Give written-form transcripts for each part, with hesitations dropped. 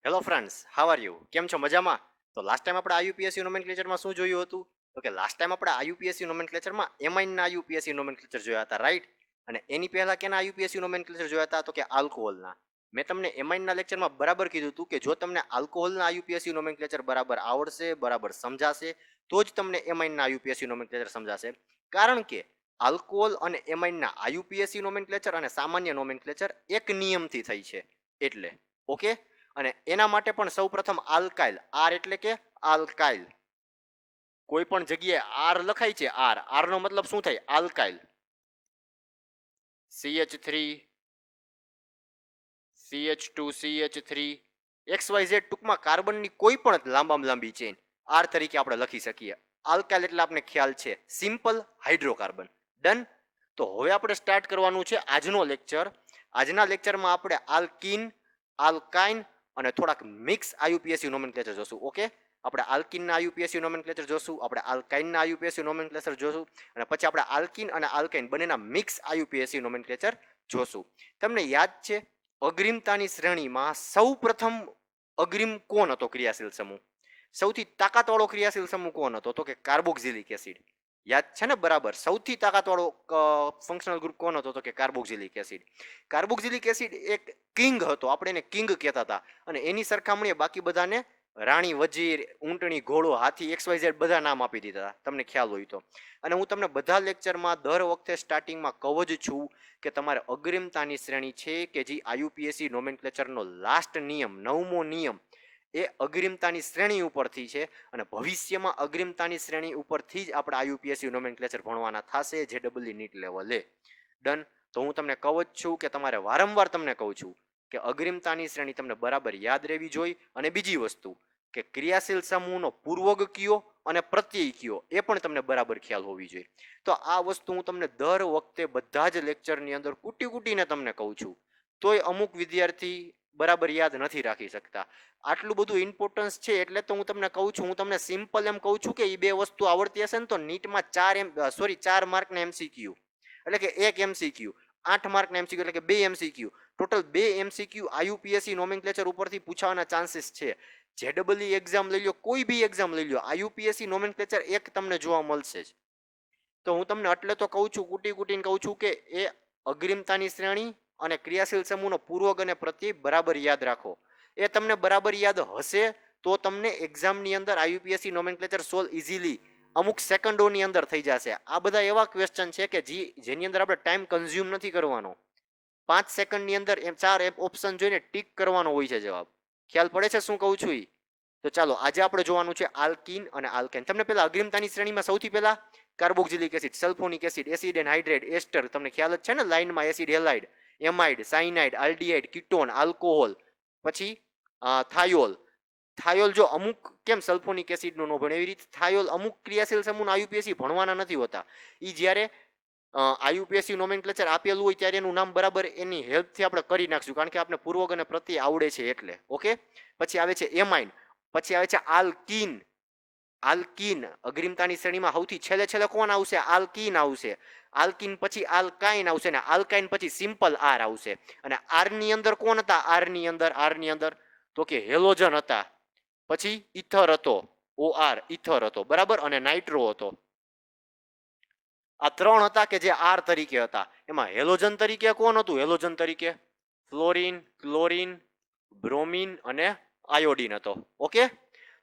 Hello friends, how are you? કેમ છો? મજામાં? તો લાસ્ટ ટાઈમ આપણે આઈયુપીએસસી નોમેનક્લેચરમાં શું જોયું હતું? તો કે લાસ્ટ ટાઈમ આપણે આઈયુપીએસસી નોમેનક્લેચરમાં એમાઇનના આઈયુપીએસસી નોમેનક્લેચર જોયા હતા, રાઈટ? અને એની પહેલા કેના આઈયુપીએસસી નોમેનક્લેચર જોયા હતા? તો કે આલ્કોહોલના. મેં તમને એમાઇનના લેક્ચરમાં બરાબર કીધું હતું કે જો તમને આલ્કોહોલના આઈયુપીએસસી નોમેનક્લેચર બરાબર આવડશે, બરાબર સમજાશે, તો જ તમને એમાઇનના આઈયુપીએસસી નોમેનક્લેચર સમજાશે. કારણ કે આલ્કોહોલ અને એમાઇનના આઈયુપીએસસી નોમેનક્લેચર અને સામાન્ય નોમેનક્લેચર એક નિયમથી થઈ છે. એટલે ઓકે. અને એના માટે પણ સૌપ્રથમ આલ્કાઇલ, આર એટલે કે આલ્કાઇલ, કોઈ પણ જગ્યાએ આર લખાય છે, આર નો મતલબ શું થાય? Alkyl. CH3 CH2 CH3 XYZ, ટૂંકમાં કાર્બનની કોઈ પણ લાંબામાં લાંબી ચેન આર તરીકે આપણે લખી શકીએ. આલ્કાઇલ એટલે આપણે ખ્યાલ છે સિમ્પલ હાઇડ્રોકાર્બન. ડન. તો હવે આપણે સ્ટાર્ટ કરવાનું છે આજનો લેક્ચર. આજના લેક્ચરમાં આપણે આલ્કીન, આલ્કાઇન અને થોડાક મિક્સ આઈયુપીએસસી નોમેનક્લેચર જોશું. ઓકે. આપણે આલ્કીનના આઈયુપીએસસી નોમેનક્લેચર જોશું, આપણે આલ્કાઇનના આઈયુપીએસસી નોમેનક્લેચર જોશું, અને પછી આપણે આલ્કીન અને આલ્કાઇન બંનેના મિક્સ આઈયુપીએસસી નોમેનક્લેચર જોશું. તમને યાદ છે અગ્રીમતાની શ્રેણીમાં સૌપ્રથમ અગ્રીમ કોણ હતો ક્રિયાશીલ સમૂહ? સૌથી તાકાતવાળો ક્રિયાશીલ સમૂહ કોણ હતો? તો કે કાર્બોક્સિલિક એસિડ. યાદ છે ને? બરાબર. સૌથી તાકાતવાળો ફંક્શનલ ગ્રુપ કોણ હતો? તો કે કાર્બોક્સિલિક એસિડ. કાર્બોક્સિલિક એસિડ એક કિંગ હતો, આપણે એને કિંગ કહેતા હતા, અને એની સરખામણીએ બાકી બધાને રાણી, વજીર, ઊંટણી, ઘોડો, હાથી, XYZ બધા નામ આપી દીધા હતા, તમને ખ્યાલ હોય તો. અને હું તમને બધા લેક્ચરમાં દર વખતે સ્ટાર્ટિંગમાં કહું જ છું કે તમારે અગ્રીમતાની શ્રેણી છે કે જે આઈયુપીએસસી નોમેનક્લેચરનો લાસ્ટ નિયમ, 9મો નિયમ, એ અગ્રીમતાની શ્રેણી ઉપરથી છે, અને ભવિષ્યમાં અગ્રીમતાની શ્રેણી ઉપરથી જ આપણે આઈયુપીએસસી નોમેનક્લેચર ભણવાના થશે JEE નીટ લેવલે. ડન. તો હું તમને કહું જ છું કે તમારે વારંવાર તમને કહું છું કે અગ્રીમતાની શ્રેણી તમને બરાબર યાદ રહેવી જોઈએ. અને બીજી વસ્તુ કે ક્રિયાશીલ સમૂહનો પૂર્વગ કયો અને પ્રત્યય કયો એ પણ તમને બરાબર ખ્યાલ હોવી જોઈએ. તો આ વસ્તુ હું તમને દર વખતે બધા જ લેક્ચરની અંદર કૂટી કૂટીને તમને કહું છું, તોય અમુક વિદ્યાર્થી બરાબર યાદ નથી રાખી શકતા. આટલું બધું ઇમ્પોર્ટન્સ છે એટલે તો હું તમને કહું છું. હું તમને સિમ્પલ એમ કહું છું કે એ બે વસ્તુ આવડતી હશે ને તો નીટમાં 4 માર્કના એમસીક્યુ, એટલે કે એક એમસીક્યુ, 8 માર્કના એમસીક્યુ, એટલે કે 2 એમસીક્યુ, ટોટલ 2 એમસીક્યુ આઈયુપીએસસી નોમેનક્લેચર ઉપરથી પૂછવાના ચાન્સીસ છે. JEE એક્ઝામ લઈ લો, કોઈ બી એક્ઝામ લઈ લો, આઈયુપીએસસી નોમેનક્લેચર એક તમને જોવા મળશે જ. તો હું તમને એટલે તો કહું છું, કૂટી કૂટીને કહું છું કે એ અગ્રીમતાની શ્રેણી અને ક્રિયાશીલ સમૂહનો પૂર્વગ અને પ્રત્યય બરાબર યાદ રાખો. એ તમને બરાબર યાદ હશે તો તમને એક્ઝામની અંદર આઈયુપીએસસી નોમેનક્લેચર સોલ્વ ઇઝીલી અમુક સેકન્ડોની અંદર થઈ જશે. આ બધા એવા ક્વેશ્ચન છે કે જેની અંદર આપણે ટાઈમ કન્ઝ્યુમ નથી કરવાનો. 5 સેકન્ડની અંદર એમ 4 ઓપ્શન જોઈને ટીક કરવાનો હોય છે જવાબ. ખ્યાલ પડે છે શું કહું છું ઈ? તો ચાલો આજે આપણે જોવાનું છે આલ્કીન અને આલ્કેન. તમને પહેલા અગ્રીમતાની શ્રેણીમાં સૌથી પહેલા carboxylic acid, sulphonic acid, acid anhydride, ester, તમને ખ્યાલ જ છે ને લાઈનમાં acid halide, amide, cyanide, aldehyde, ketone, alcohol, પછી થાયોલ. થાયોલ જો અમુક, કેમ સલ્ફોનિક એસિડ નો ભણે એવી રીતે થાયોલ અમુક ક્રિયાશીલ સમૂહના આઈયુપીએસસી ભણવાના નથી હોતા. ઈ જ્યારે આઈયુપીએસસી નોમેનક્લેચર આપેલું હોય ત્યારે એનું નામ બરાબર એની હેલ્પથી આપણે કરી નાખશું, કારણ કે આપણે પૂર્વગ અને પ્રત્યય આવડે છે એટલે. ઓકે. પછી આવે છે એમાઇન, પછી આવે છે આલ્કીન. આલ્કીન અગ્રીમતાની શ્રેણીમાં સૌથી છેલ્લે છેલ્લે કોણ આવશે? આલ્કીન આવશે. આલ્કીન પછી આલ્કાઇન આવશે, ને આલ્કાઇન પછી સિમ્પલ આર આવશે. અને આર ની અંદર કોણ હતા? આર ની અંદર તો કે હેલોજન હતા, પછી ઇથર હતો, OR ઇથર હતો, બરાબર, અને નાઇટ્રો હતો. આ 3 હતા કે જે આર તરીકે હતા. એમાં હેલોજન તરીકે કોણ હતું? હેલોજન તરીકે ફ્લોરિન, ક્લોરિન, બ્રોમિન અને આયોડિન હતો. ઓકે.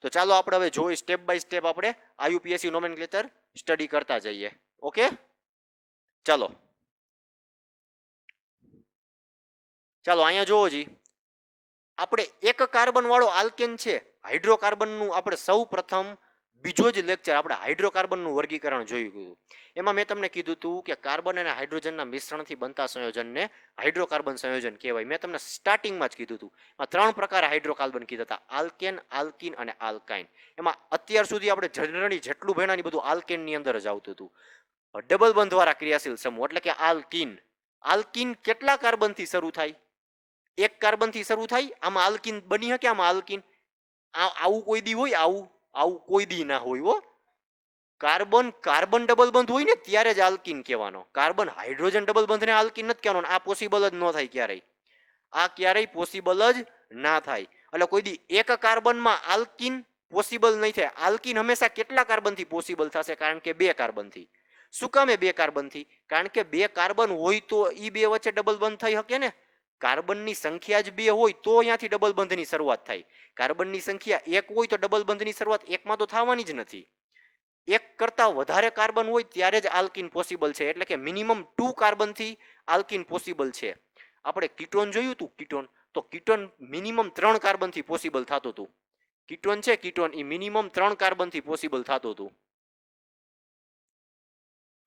તો ચાલો આપણે હવે જોઈએ સ્ટેપ બાય સ્ટેપ આપણે આઈયુપીએસસી નોમેનક્લેચર સ્ટડી કરતા જઈએ. ઓકે. ચાલો ચાલો અહીંયા જોવો જી, આપણે એક કાર્બન વાળો આલ્કેન છે, હાઇડ્રોકાર્બનનું આપણે સૌ પ્રથમ બીજો જ લેક્ચર આપણે હાઇડ્રોકાર્બનનું વર્ગીકરણ જોયું હતું. એમાં મેં તમને કીધું હતું કે કાર્બન અને હાઇડ્રોજનના મિશ્રણથી બનતા સંયોજનને હાઇડ્રોકાર્બન સંયોજન કહેવાય. મેં તમને સ્ટાર્ટિંગમાં જ કીધું હતું. એમાં 3 પ્રકાર હાઇડ્રોકાર્બન કીધા હતા, આલ્કેન, આલ્કીન અને આલ્કાઇન. એમાં અત્યાર સુધી આપણે જનરલી જેટલું ભણ્યા બધું આલ્કેનની અંદર જ આવતું હતું. ડબલ બંધ વાળા ક્રિયાશીલ સમૂહ એટલે કે આલ્કીન. આલ્કીન કેટલા કાર્બનથી શરૂ થાય? એક કાર્બનથી શરૂ થાય. આમાં આલ્કીન બની શકે? આમાં આલ્કીન આવું કોઈ દી હોય? આવું કોઈ દી ના હોય હો. કાર્બન ડબલ બંધ હોય ને ત્યારે જ આલ્કીન કહેવાનો. કાર્બન હાઇડ્રોજન ડબલ બંધ ને આલ્કીન નથી કહેવાનો. આ પોસિબલ જ ન થાય ક્યારેય. આ ક્યારેય પોસિબલ જ ના થાય. એટલે કોઈ દી એક કાર્બનમાં આલ્કીન પોસિબલ નહીં થાય. આલ્કીન હંમેશા કેટલા કાર્બનથી પોસિબલ થશે? કારણ કે 2 કાર્બનથી. શું કામે 2 કાર્બનથી? કારણ કે 2 કાર્બન હોય તો ઈ બે વચ્ચે ડબલ બંધ થઈ શકે ને. કાર્બનની સંખ્યા જ 2 હોય તો અહીંયાથી ડબલ બંધની શરૂઆત થાય. કાર્બનની સંખ્યા 1 હોય તો ડબલ બંધની શરૂઆત 1 માં તો થવાની જ નથી. 1 કરતાં વધારે કાર્બન હોય ત્યારે જ આલ્કીન પોસિબલ છે. એટલે કે મિનિમમ 2 કાર્બનથી આલ્કીન પોસિબલ છે. આપણે કીટોન જોયું હતું. કીટોન તો કીટોન મિનિમમ 3 કાર્બનથી પોસિબલ થતું હતું. કીટોન છે કીટોન એ મિનિમમ 3 કાર્બનથી પોસિબલ થતું હતું.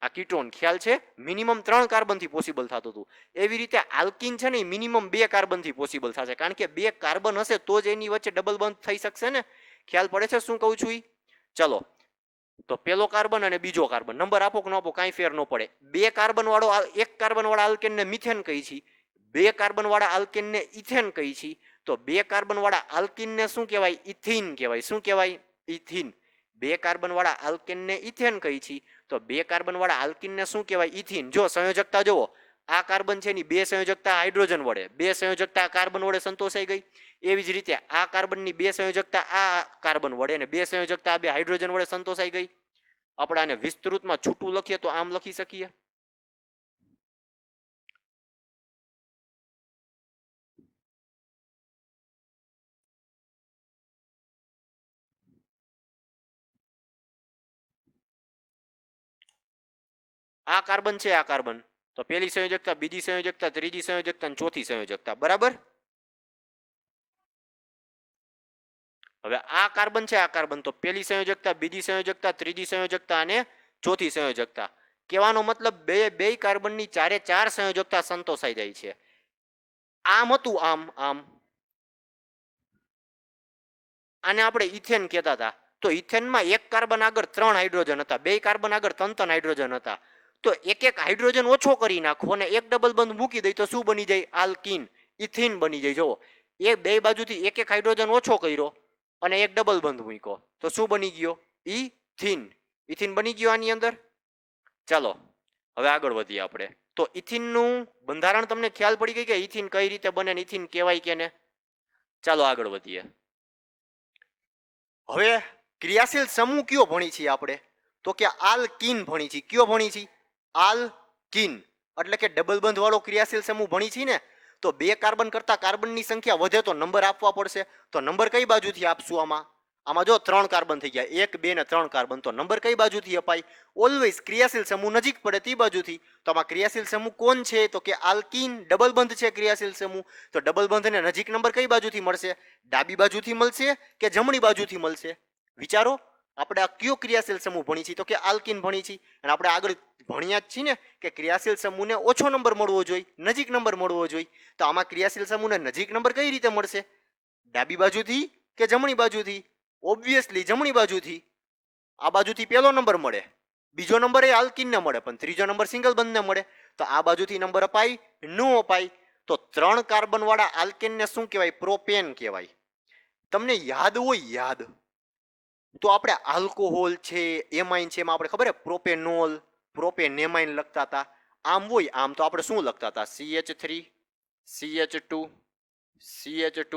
આ કીટોન ખ્યાલ છે? મિનિમમ 3 કાર્બનથી પોસિબલ થતું હતું. એવી રીતે આલ્કીન છે ને એ મિનિમમ 2 કાર્બનથી પોસિબલ થશે. કારણ કે 2 કાર્બન હશે તો જ એની વચ્ચે ડબલ બંધ થઈ શકશે ને. ખ્યાલ પડે છે શું કહું છું? ઈ ચલો તો પેલો કાર્બન અને બીજો કાર્બન નંબર આપો કે ન આપો કાંઈ ફેર ન પડે. 2 કાર્બન વાળો 1 કાર્બન વાળા આલ્કેનને મિથેન કહી છે. 2 કાર્બન વાળા આલ્કેનને ઇથેન કહી છે. તો 2 કાર્બન વાળા આલ્કીનને શું કહેવાય? ઇથીન કહેવાય. શું કહેવાય? ઇથીન. 2 કાર્બન વાળા આલ્કેનને ઇથેન કહી છે. તો 2 કાર્બન વાળા આલ્કીનને શું કહેવાય? ઇથીન. જો સંયોજકતા જોવો, આ કાર્બન છે એની 2 સંયોજકતા હાઇડ્રોજન વડે, 2 સંયોજકતા કાર્બન વડે સંતોષાઈ ગઈ. એવી જ રીતે આ કાર્બનની 2 સંયોજકતા આ કાર્બન વડે અને 2 સંયોજકતા આ 2 હાઇડ્રોજન વડે સંતોષાઈ ગઈ. આપણે આને વિસ્તૃતમાં છૂટું લખીએ તો આમ લખી શકીએ. આ કાર્બન છે, આ કાર્બન તો પહેલી સંયોજકતા, બીજી સંયોજકતા, ત્રીજી સંયોજકતા અને ચોથી સંયોજકતા. બરાબર. હવે આ કાર્બન છે, આ કાર્બન તો પહેલી સંયોજકતા, બીજી સંયોજકતા, ત્રીજી સંયોજકતા અને ચોથી સંયોજકતા. કહેવાનો મતલબ બે કાર્બનની 4 સંયોજકતા સંતોષાઈ જાય છે. આમ હતું, આમ આને આપણે ઇથેન કહેતા હતા. તો ઇથેનમાં 1 કાર્બન આગળ 3 હાઇડ્રોજન હતા, 2 કાર્બન આગળ 3 હાઇડ્રોજન હતા. તો એક હાઇડ્રોજન ઓછો કરી નાખો અને એક ડબલ બંધ મૂકી દઈ તો શું બની જાય? આલ્કીન, ઇથીન બની જાય. જો એ બે બાજુથી એક હાઇડ્રોજન ઓછો કર્યો અને એક ડબલ બંધ મૂક્યો તો શું બની ગયો? ઇથીન. ઇથીન બની ગયો આની અંદર. ચાલો હવે આગળ વધીએ આપણે. તો ઇથીનનું બંધારણ તમને ખ્યાલ પડી ગઈ કે ઇથીન કઈ રીતે બને, ઇથીન કહેવાય કે ને? ચાલો આગળ વધીએ. હવે ક્રિયાશીલ સમૂહ કયો ભણી છીએ આપણે? તો કે આલ્કીન ભણી છીએ. કયો ભણી છીએ? આલ્કીન એટલે કે ડબલ બંધ વાળો ક્રિયાશીલ સમૂહ ભણી છીએ ને. તો 2 કાર્બન કરતા કાર્બનની સંખ્યા વધે તો નંબર આપવા પડશે. તો નંબર કઈ બાજુથી આપશું? આમાં જો 3 કાર્બન થઈ ગયા, 1 2 ને 3 કાર્બન. તો નંબર કઈ બાજુથી અપાય? ઓલવેઝ ક્રિયાશીલ સમૂહ નજીક પડે તે બાજુથી. તો આમાં ક્રિયાશીલ સમૂહ કોણ છે? તો કે આલ્કીન. ડબલ બંધ છે ક્રિયાશીલ સમૂહ. તો ડબલ બંધને નજીક નંબર કઈ બાજુથી મળશે? ડાબી બાજુથી મળશે કે જમણી બાજુથી મળશે? વિચારો. આપણે આ કયો ક્રિયાશીલ સમૂહ ભણી છીએ? તો કે આલ્કીન ભણી છીએ. અને આપણે આગળ ભણ્યા જ છીએ ને કે ક્રિયાશીલ સમૂહને ઓછો નંબર મળવો જોઈએ, નજીક નંબર મળવો જોઈએ. તો આમાં ક્રિયાશીલ સમૂહને નજીક નંબર કઈ રીતે મળશે? ડાબી બાજુથી કે જમણી બાજુથી? ઓબ્વિયસલી જમણી બાજુથી. આ બાજુથી પહેલો નંબર મળે, બીજો નંબર એ આલ્કીનને મળે, પણ ત્રીજો નંબર સિંગલ બંધને મળે. તો આ બાજુથી નંબર અપાય? નો અપાય. તો 3 કાર્બન વાળા આલ્કેનને શું કહેવાય? પ્રોપેન કહેવાય. તમને યાદ હોય, યાદ તો આપણે આલ્કોહોલ છે, એમાઇન છે, એમાં આપણે ખબર છે પ્રોપેનોલ, પ્રોપેનેમાઇન લખતા હતા. આમ હોય આમ તો આપણે શું લખતા હતા? CH3 CH2 CH2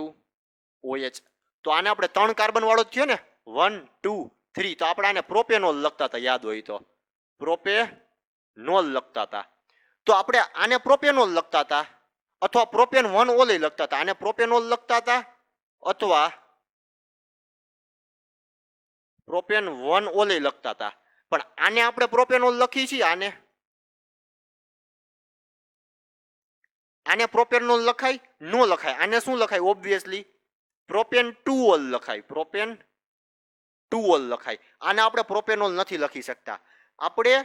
OH. તો આને આપણે 3 કાર્બન વાળો જ થયો ને, 1 2 3. તો આપણે આને પ્રોપેનોલ લખતા હતા, યાદ હોય તો પ્રોપેનોલ લખતા હતા. તો આપણે આને પ્રોપેનોલ લખતા હતા અથવા પ્રોપેન 1 ઓલે લખતા હતા. આને પ્રોપેનોલ લખતા હતા અથવા પ્રોપેન 1 ઓલે લખતા હતા. પણ આને આપણે પ્રોપેનોલ લખી છીએ. આને પ્રોપેનોલ લખાય? નો લખાય. આને શું લખાય? ઓબ્વિયસલી પ્રોપેન 2 ઓલ લખાય. પ્રોપેન 2 ઓલ લખાય. આને આપણે પ્રોપેનોલ નથી લખી શકતા. આપણે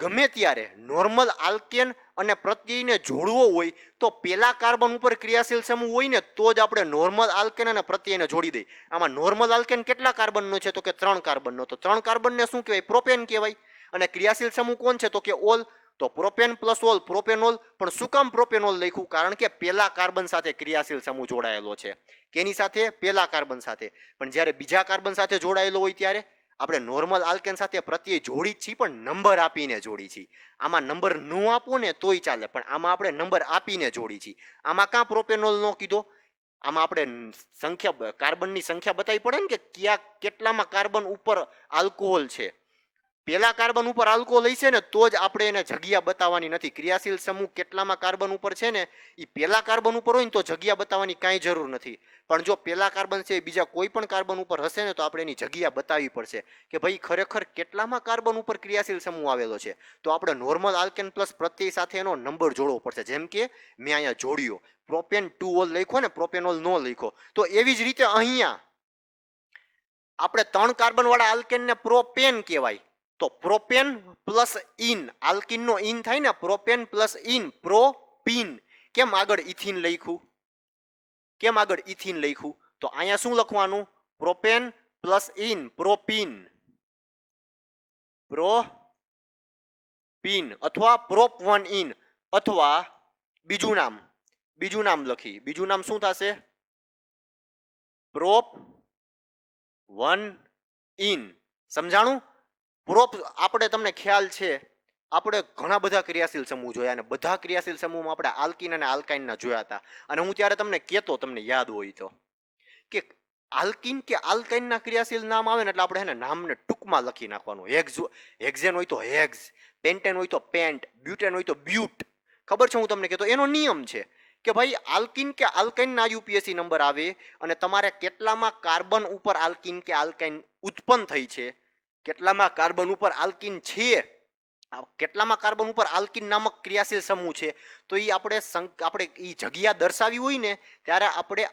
ગમે ત્યારે નોર્મલ આલ્કેન અને પ્રત્યયને જોડવો હોય તો પેલા કાર્બન ઉપર ક્રિયાશીલ સમૂહ હોય ને તો જ આપણે નોર્મલ આલ્કેન અને પ્રત્યયને જોડી દઈએ. આમાં નોર્મલ આલ્કેન કેટલા કાર્બનનો છે? તો કે 3 કાર્બનનો. તો 3 કાર્બનને શું કહેવાય? પ્રોપેન કહેવાય. અને ક્રિયાશીલ સમૂહ કોણ છે? તો કે ઓલ. તો પ્રોપેન પ્લસ ઓલ પ્રોપેનોલ. પણ શું કામ પ્રોપેનોલ લખ્યું? કારણ કે પેલા કાર્બન સાથે ક્રિયાશીલ સમૂહ જોડાયેલો છે. કેની સાથે? પેલા કાર્બન સાથે. પણ જ્યારે બીજા કાર્બન સાથે જોડાયેલો હોય ત્યારે આપણે નોર્મલ આલ્કેન સાથે પ્રત્યય જોડી જ છીએ, પણ નંબર આપીને જોડી છીએ. આમાં નંબર ન આપો ને તોય ચાલે, પણ આમાં આપણે નંબર આપીને જોડી છીએ. આમાં કાં પ્રોપેનોલ નો કીધો? આમાં આપણે સંખ્યા કાર્બનની સંખ્યા બતાવી પડે ને કે કયા કેટલામાં કાર્બન ઉપર આલ્કોહોલ છે. પેલા કાર્બન ઉપર આલ્કોહોલ હશે ને તો જ આપણે એને જગ્યા બતાવવાની નથી. ક્રિયાશીલ સમૂહ કેટલામાં કાર્બન ઉપર છે ને એ પેલા કાર્બન ઉપર હોય ને તો જગ્યા બતાવવાની કાંઈ જરૂર નથી. પણ જો પેલા કાર્બન છે બીજા કોઈ પણ કાર્બન ઉપર હશે ને તો આપણે એની જગ્યા બતાવવી પડશે કે ભાઈ ખરેખર કેટલામાં કાર્બન ઉપર ક્રિયાશીલ સમૂહ આવેલો છે. તો આપણે નોર્મલ આલ્કેન પ્લસ પ્રત્યય સાથે એનો નંબર જોડવો પડશે. જેમ કે મેં અહીંયા જોડ્યો પ્રોપેન 2 ઓલ લખ્યો ને પ્રોપેનોલ નો લખ્યો. તો એવી જ રીતે અહીંયા આપણે 3 કાર્બન વાળા આલ્કેનને પ્રોપેન કહેવાય. તો propane plus in alkyne no in થાય ને પ્રોપેન પ્લસ ઇન પ્રોપીન. કેમ આગળ ઇથિન લખ્યું? કેમ આગળ ઇથિન લખ્યું? તો અહીંયા શું લખવાનું? Propane plus in propyne propyne અથવા પ્રોપ 1 ઇન અથવા બીજું નામ લખી. બીજું નામ શું થશે? Prop 1 in. સમજાણું? પ્રોપ આપણે તમને ખ્યાલ છે આપણે ઘણા બધા ક્રિયાશીલ સમૂહ જોયા અને બધા ક્રિયાશીલ સમૂહમાં આપણે આલ્કિન અને આલ્કાઇનના જોયા હતા. અને હું ત્યારે તમને કહેતો તમને યાદ હોય તો કે આલ્કિન કે આલ્કાઇનના ક્રિયાશીલ નામ આવે ને એટલે આપણે એને નામને ટૂંકમાં લખી નાખવાનું. હેક્ઝેન હોય તો હેક્ઝ, પેન્ટેન હોય તો પેન્ટ, બ્યુટેન હોય તો બ્યુટ. ખબર છે હું તમને કહેતો એનો નિયમ છે કે ભાઈ આલ્કિન કે આલ્કાઇનના યુપીએસસી નંબર આવે અને તમારે કેટલામાં કાર્બન ઉપર આલ્કિન કે આલ્કાઇન ઉત્પન્ન થઈ છે, કેટલામાં કાર્બન ઉપર આલ્કિન છે, કેટલામાં કાર્બન ઉપર આલ્કિન નામક ક્રિયાશીલ સમૂહ છે, તો એ આપણે એ જગ્યા દર્શાવી હોય ને ત્યારે આપણે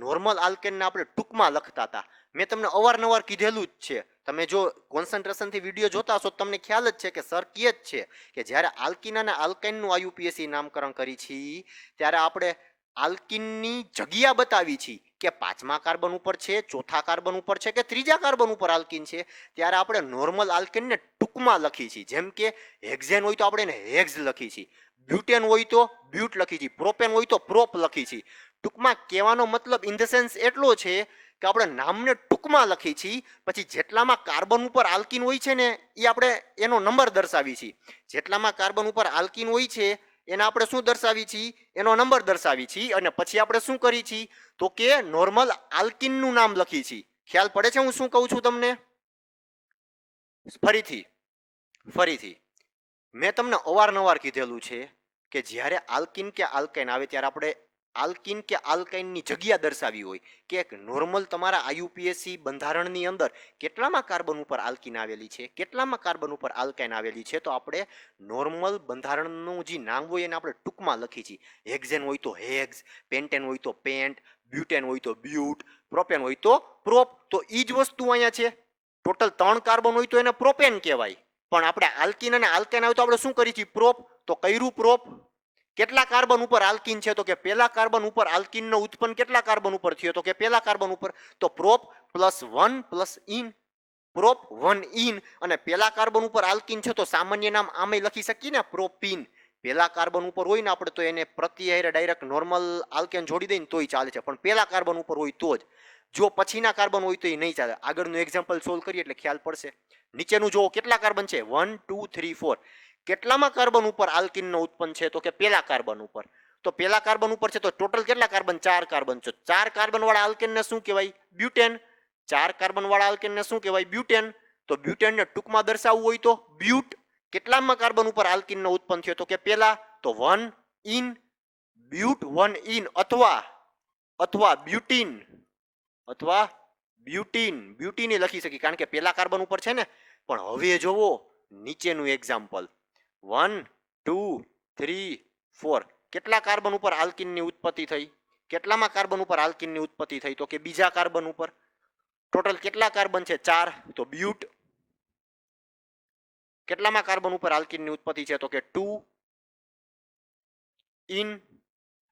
નોર્મલ આલ્કેનને આપણે ટૂંકમાં લખતા હતા. મેં તમને અવારનવાર કીધેલું જ છે. તમે જો કોન્સન્ટ્રેશનથી વિડીયો જોતા હશો તમને ખ્યાલ જ છે કે સર કહે જ છે કે જ્યારે આલ્કિન અને આલ્કાઇનનું આયુપીએસસી નામકરણ કરી છે ત્યારે આપણે આલ્કિનની જગ્યા બતાવી છે કે 5મા કાર્બન ઉપર છે, 4થા કાર્બન ઉપર છે કે 3જા કાર્બન ઉપર આલ્કિન છે. ત્યારે આપણે નોર્મલ આલ્કેનને ટૂંકમાં લખી છે. જેમ કે હેક્ઝેન હોય તો આપણે એને હેક્ઝ લખી છે, બ્યુટેન હોય તો બ્યુટ લખી છે, પ્રોપેન હોય તો પ્રોપ લખી છે. ટૂંકમાં કહેવાનો મતલબ ઇન ધ સેન્સ એટલો છે કે આપણે નામને ટૂંકમાં લખી છીએ. પછી જેટલામાં કાર્બન ઉપર આલ્કિન હોય છે ને એ આપણે એનો નંબર દર્શાવી છીએ. જેટલામાં કાર્બન ઉપર આલ્કિન હોય છે એને આપણે શું દર્શાવી છીએ? એનો નંબર દર્શાવી છીએ. અને પછી આપણે શું કરી છીએ તો કે નોર્મલ આલ્કિનનું નામ લખી છીએ. ખ્યાલ પડે છે હું શું કહું છું તમને? ફરીથી મેં તમને અવારનવાર કીધેલું છે કે જ્યારે આલ્કિન કે આલ્કાઇન આવે ત્યારે આપણે આલ્કિન કે આલ્કાઇનની જગ્યા દર્શાવી હોય કે એક નોર્મલ તમારા આયુપીએસસી બંધારણની અંદર કેટલામાં કાર્બન ઉપર આલ્કિન આવેલી છે, કેટલામાં કાર્બન ઉપર આલ્કાઇન આવેલી છે, તો આપણે નોર્મલ બંધારણનું જે નામ હોય એને આપણે ટૂંકમાં લખી છીએ. હેક્ઝેન હોય તો હેક્ઝ, પેન્ટેન હોય તો પેન્ટ, બ્યુટેન હોય તો બ્યુટ, પ્રોપેન હોય તો પ્રોપ. તો એ જ વસ્તુ અહીંયા છે. ટોટલ 3 કાર્બન હોય તો એને પ્રોપેન કહેવાય. પણ આપણે આલ્કિન અને આલ્કાઇન આવે તો આપણે શું કરી છીએ? પ્રોપ. તો કર્યું પ્રોપ. કેટલા કાર્બન ઉપર આલ્કિન છે તો કે પેલા કાર્બન ઉપર આલ્કિનનો ઉત્પન્ન કેટલા કાર્બન ઉપર થયો તો કે પેલા કાર્બન ઉપર. તો prop +1 plus in, prop 1 in. અને પેલા કાર્બન ઉપર આલ્કિન છે તો સામાન્ય નામ આમે લખી શકીએ ને પ્રોપીન. પેલા કાર્બન ઉપર હોય ને આપણે તો એને પ્રત્યય ડાયરેક્ટ નોર્મલ આલ્કેન જોડી દઈએ તોય ચાલે છે. પણ પેલા કાર્બન ઉપર હોય તો જ. જો પછીના કાર્બન હોય તો એ નહીં ચાલે. આગળનું એક્ઝામ્પલ સોલ્વ કરીએ એટલે ખ્યાલ પડશે. નીચેનું જો કેટલા કાર્બન છે? 1 2 3 4. કેટલામાં કાર્બન ઉપર આલ્કિનનો ઉત્પન્ન છે તો કે પેલા કાર્બન ઉપર. તો પેલા કાર્બન ઉપર છે તો ટોટલ કેટલા કાર્બન? 4 કાર્બન છે. 4 કાર્બન વાળા આલ્કેનને શું કહેવાય? બ્યુટેન. 4 કાર્બન વાળા આલ્કેનને શું કહેવાય? બ્યુટેન. તો બ્યુટેનને ટૂંકમાં દર્શાવવું હોય તો બ્યુટ. કેટલામાં કાર્બન ઉપર આલ્કિનનો ઉત્પન્ન થયો તો કે પેલા. તો 1 ઇન, બ્યુટ 1 ઇન અથવા બ્યુટીન લખી શકી કારણ કે પેલા કાર્બન ઉપર છે ને. પણ હવે જોવો નીચેનું એક્ઝામ્પલ 1 2 3 4. કેટલા કાર્બન ઉપર આલ્કિનની ઉત્પત્તિ થઈ? કેટલામાં કાર્બન ઉપર આલ્કિનની ઉત્પત્તિ થઈ તો કે બીજા કાર્બન ઉપર. ટોટલ કેટલા કાર્બન છે? 4. તો બ્યુટ. કેટલામાં કાર્બન ઉપર આલ્કિનની ઉત્પત્તિ છે તો કે 2 ઇન.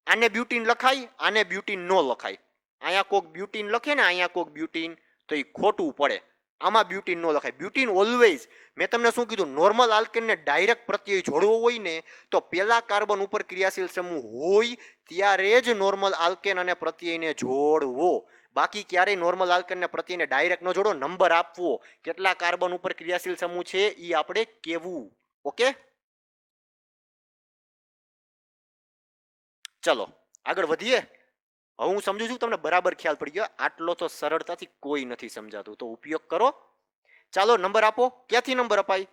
આને બ્યુટીન લખાય, આને બ્યુટીન નો લખાય. અહીંયા કોક બ્યુટીન લખે ને અહીંયા કોક બ્યુટીન તો એ ખોટું પડે. આમાં બ્યુટીન નો લખાય. બ્યુટીન ઓલવેઝ. મેં તમને શું કીધું? નોર્મલ આલ્કેનને ડાયરેક્ટ પ્રત્યય જોડવો હોય ને તો પેલા કાર્બન ઉપર ક્રિયાશીલ સમૂહ હોય ત્યારે જ નોર્મલ આલ્કેન અને પ્રત્યયને જોડવો. બાકી ક્યારેય નોર્મલ આલ્કેનને પ્રત્યયને ડાયરેક્ટ ન જોડો. નંબર આપવો, કેટલા કાર્બન ઉપર ક્રિયાશીલ સમૂહ છે એ આપણે કહેવું. ઓકે, ચલો આગળ વધીએ. હવે હું સમજુ છું તમને બરાબર ખ્યાલ પડી ગયો. આટલો તો સરળતાથી કોઈ નથી સમજાતું, તો ઉપયોગ કરો. ચાલો નંબર આપો. ક્યાંથી નંબર અપાય?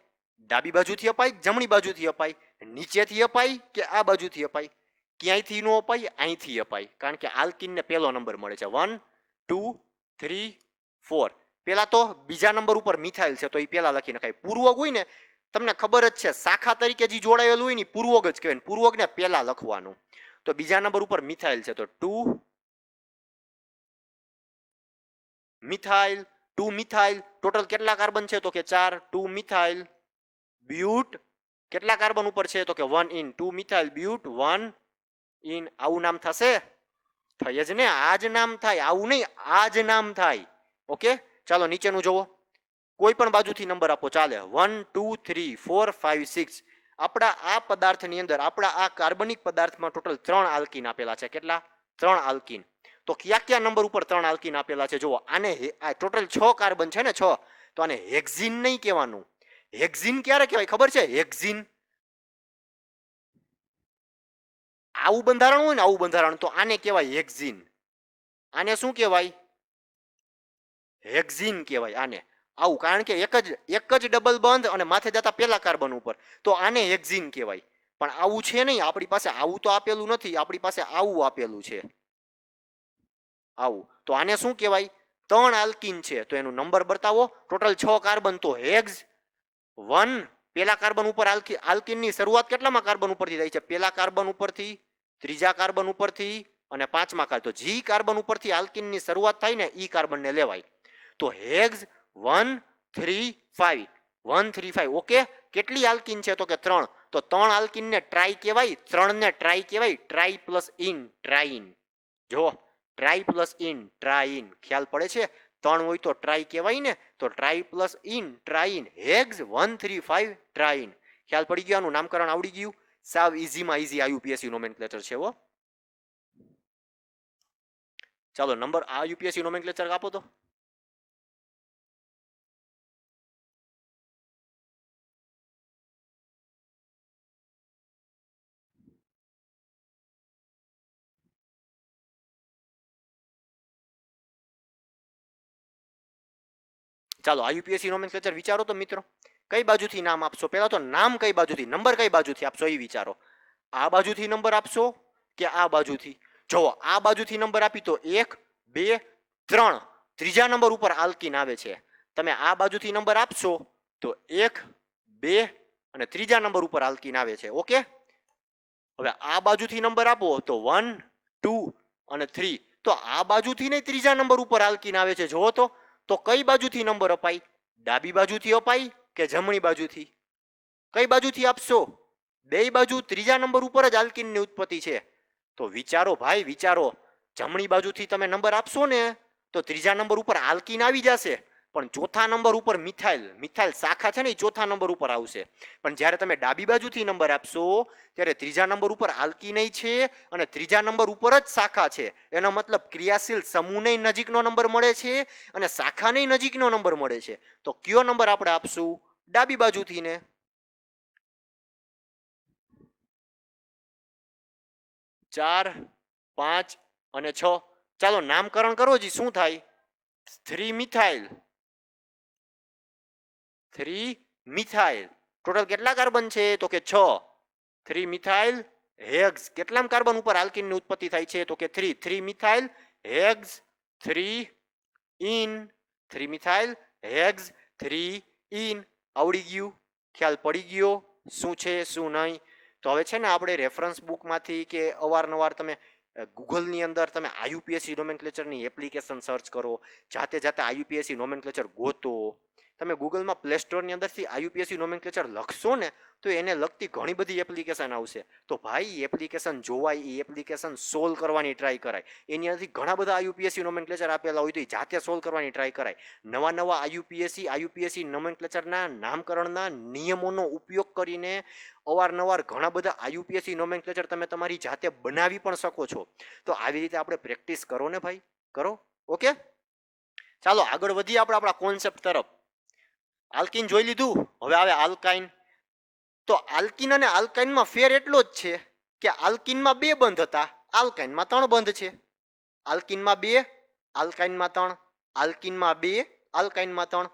ડાબી બાજુથી અપાય, જમણી બાજુથી અપાય, નીચેથી અપાય કે આ બાજુથી અપાય? ક્યાંયથી નો અપાય, અહીંથી અપાય, કારણ કે આલ્કિનને પહેલો નંબર મળે છે. 1 2 3 4. પેલા તો બીજા નંબર ઉપર મિથાઇલ છે તો એ પેલા લખી નખાય. પૂર્વક હોય ને, તમને ખબર જ છે શાખા તરીકે જે જોડાયેલું હોય ને પૂર્વક જ કહેવાય. પૂર્વકને પેલા લખવાનું. તો બીજા નંબર ઉપર મિથાઇલ છે તો 2 મિથાઇલ, 2 મિથાઇલ. ટોટલ કેટલા કાર્બન છે? તો કે 4. 2 મિથાઇલ બ્યુટ. કેટલા કાર્બન ઉપર છે? તો કે 1 ઇન. 2 methyl બ્યુટ 1 in. આવું નામ થશે? થઈ જ ને, આ જ નામ થાય. આવું નહીં, આ જ નામ થાય. ઓકે, ચાલો નીચેનું જુઓ. કોઈ પણ બાજુથી નંબર આપો ચાલે. 1 2 3 4 5 6. આપણા આ પદાર્થની અંદર, આપણા આ કાર્બનિક પદાર્થમાં ટોટલ 3 આલ્કીન આપેલા છે. કેટલા? 3 આલ્કીન. તો કયા કયા નંબર ઉપર 3 આલ્કીન આપેલા છે? જુઓ, આને આ ટોટલ 6 કાર્બન છે ને, 6. તો આને હેક્ઝીન નહીં કહેવાનું. હેક્ઝીન ક્યારે કહેવાય ખબર છે? હેક્ઝીન આવું બંધારણ હોય ને, આવું બંધારણ, તો આને કહેવાય હેક્ઝીન. આને શું કહેવાય? હેક્ઝીન કહેવાય આને. આવું, કારણ કે એક જ ડબલ બંધ અને માથે જતા પેલા કાર્બન ઉપર, તો આને હેક્ઝીન કહેવાય. પણ આવું છે નહીં આપણી પાસે. આવું તો આપેલું નથી આપણી પાસે, આવું આપેલું છે. આવું, તો આને શું કહેવાય? 3 આલ્કીન છે તો એનું નંબર બતાવો. ટોટલ 6 કાર્બન, તો હેક્ઝ 1. પેલા કાર્બન ઉપર આલ્કીનની શરૂઆત કેટલામાં કાર્બન ઉપરથી થાય છે? પેલા કાર્બન ઉપરથી, ત્રીજા કાર્બન ઉપરથી અને પાંચમા કાર્બન. તો જી કાર્બન ઉપરથી આલ્કીનની શરૂઆત થાય ને ઈ કાર્બનને લેવાય. તો હેક્સ 1 3 5. 1 3 5. ઓકે, કેટલી આલ્કીન છે? તો કે 3. તો 3 આલ્કીનને ટ્રાય કહેવાય. 3 ને ટ્રાય કહેવાય. Tri plus yne, triyne. જો, ટ્રાય પ્લસ ઇન, ટ્રાઇન. ખ્યાલ પડે છે? 3 હોય તો ટ્રાય કહેવાય ને, તો ટ્રાય પ્લસ ઇન, ટ્રાઇન. હેક્સ 1 3 5 ટ્રાઇન. ખ્યાલ પડી ગયો? આનું નામકરણ આવડી ગયું. સાવ ઈઝીમાં ઈઝી આયુપીએસસી નોમેનક્લેચર છે હો. ચાલો નંબર આ યુપીએસસી નોમેનક્લેચર આપો તો. ચાલો આયુપીએસસી નોમેનક્લેચર વિચારો તો મિત્રો. કઈ બાજુથી નામ આપશો? પહેલા તો નામ કઈ બાજુથી, નંબર કઈ બાજુથી આપશો એ વિચારો. આ બાજુથી નંબર આપશો કે આ બાજુથી? જો આ બાજુથી નંબર આપી તો 1 2 3. ત્રીજા નંબર ઉપર આલ્કીન આવે છે. તમે આ બાજુથી નંબર આપશો તો 1 2 અને ત્રીજા નંબર ઉપર આલ્કીન આવે છે. ઓકે, હવે આ બાજુથી નંબર આપો તો 1 2 અને 3. તો આ બાજુથી નહીં, ત્રીજા નંબર ઉપર આલ્કીન આવે છે. જોવો તો કઈ બાજુથી નંબર અપાય? ડાબી બાજુથી અપાય કે જમણી બાજુથી? કઈ બાજુથી આપશો? બે બાજુ. ત્રીજા નંબર ઉપર જ આલ્કીનની ઉત્પત્તિ છે. તો વિચારો ભાઈ, વિચારો. જમણી બાજુથી તમે નંબર આપશો ને તો ત્રીજા નંબર ઉપર આલ્કીન આવી જશે, પણ ચોથા નંબર ઉપર મિથાઇલ શાખા છે ને એ ચોથા નંબર ઉપર આવશે. પણ જ્યારે તમે ડાબી બાજુથી નંબર આપશો ત્યારે ત્રીજા નંબર ઉપર આલ્કીન છે અને ત્રીજા નંબર ઉપર જ શાખા છે. એનો મતલબ ક્રિયાશીલ સમૂહને નજીકનો નંબર મળે છે અને શાખાને નજીકનો નંબર મળે છે. તો કયો નંબર આપણે આપશું? ડાબી બાજુથી ને. 4 5 અને 6. ચાલો નામકરણ કરો જી. શું થાય? 3 મિથાઇલ. 3 મિથાઇલ. ટોટલ કેટલા કાર્બન છે? તો કે 6. 3 મિથાઇલ હેક્સ. કેટલા કાર્બન ઉપર આલ્કીનની ઉત્પત્તિ થાય છે? તો કે 3. 3 methyl hex 3 in. 3 methyl hex 3 in. આવડી ગયું? ખ્યાલ પડી ગયો શું છે શું નહીં? તો હવે છે ને આપણે રેફરન્સ બુકમાંથી કે અવારનવાર તમે ગૂગલની અંદર તમે આયુપીએસસી નોમેનક્લેચરની એપ્લિકેશન સર્ચ કરો, જાતે જાતે આયુપીએસસી નોમેનક્લેચર ગોતો. તમે ગૂગલમાં પ્લે સ્ટોરની અંદરથી આયુપીએસસી નોમેનક્લેચર લખશો ને તો એને લગતી ઘણી બધી એપ્લિકેશન આવશે. તો ભાઈ એપ્લિકેશન જોવાય, એ એપ્લિકેશન સોલ્વ કરવાની ટ્રાય કરાય. એની અંદરથી ઘણા બધા આયુપીએસસી નોમેનક્લેચર આપેલા હોય તો એ જાતે સોલ્વ કરવાની ટ્રાય કરાય. નવા નવા આયુપીએસસી નોમેનક્લેચરના નામકરણના નિયમોનો ઉપયોગ કરીને અવારનવાર ઘણા બધા આયુપીએસસી નોમેનક્લેચર તમે તમારી જાતે બનાવી પણ શકો છો. તો આવી રીતે આપણે પ્રેક્ટિસ કરો ને ભાઈ, કરો. ઓકે, ચાલો આગળ વધીએ આપણે આપણા કોન્સેપ્ટ તરફ. આલ્કીન જોઈ લીધું, હવે આવે આલ્કાઇન. તો આલ્કીન અને આલ્કાઇનમાં ફેર એટલો જ છે કે આલ્કીનમાં 2 બંધ હતા, આલ્કાઇનમાં 3 બંધ છે. આલ્કીનમાં 2, આલ્કાઇનમાં 3, આલ્કીનમાં 2, આલ્કાઇનમાં 3.